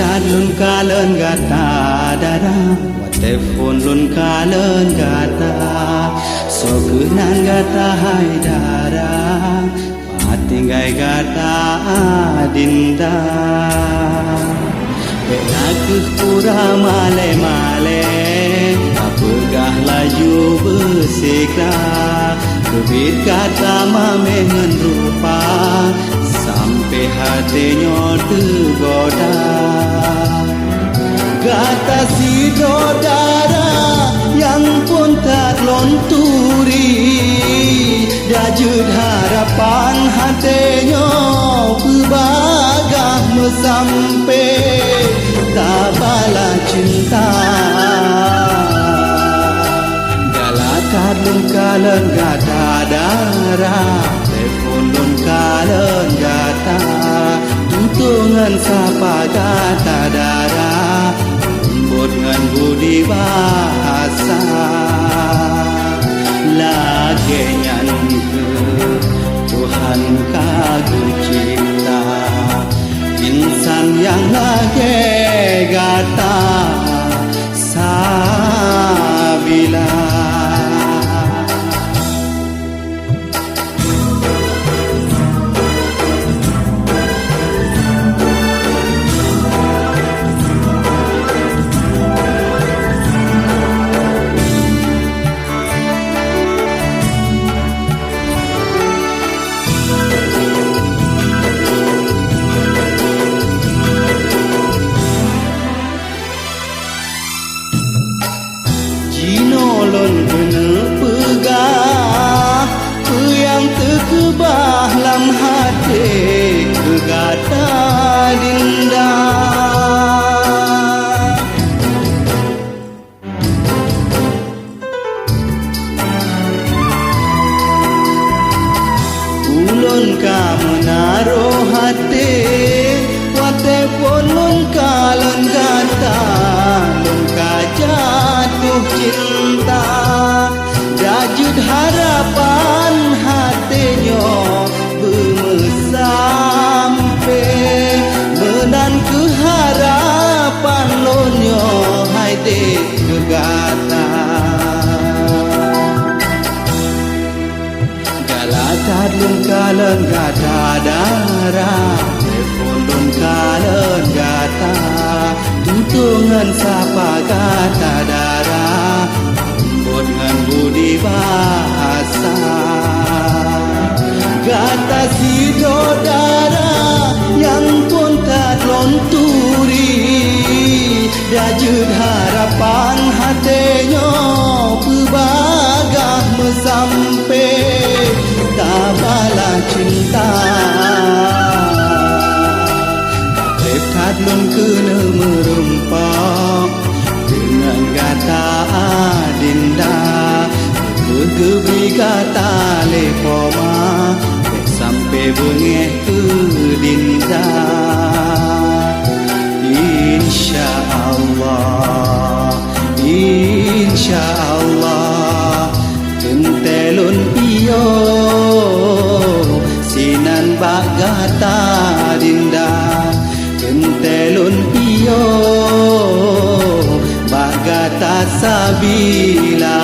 Gadat lun kalen gata dada Wat telefon lun kalen gata Sokunan gata hai dada Patinggai gata adinda Benak pura male-male Apegah laju bersikra Kebit kata mamengan rupa Sampai hatinya tergoda Kata si dodara Yang pun tak lonturi Dajud harapan hatinya Berbagah mesampai Tak bala cinta Galakat lun kalen gata darah Telefon lun kalen gata Tuntungan sapa gata darah Lembut ngan budi bahasa Lagi nyanke Tuhan kagum cipta Insan yang lagi gata Sabila Jinolon kena pegah Yang terkebah lam hati Kegata dinda Ulun ka menaruh hati Wate pun lun kalen gata Lun ka jatuh cinta Dajud harapan hatinya Bermesampe Menan keharapan lonyo Hai dek kegata Galakat lun kalen gata darah Telefon lun kalen gata Tuntungan sapa gata darah Lembut ngan budi bahasa Gata si dodara Yang pun tak lonturi Dajud harapan hatinya Berbagah mesampai Tak bala cinta Lekat lun kena merempak Dengan gata adinda Kegebi gata lepoma Sampai bengeh ke dinda Insya Allah Tentelun piyo Sinan bak gata dinda Tentelun piyo Bak gata sabila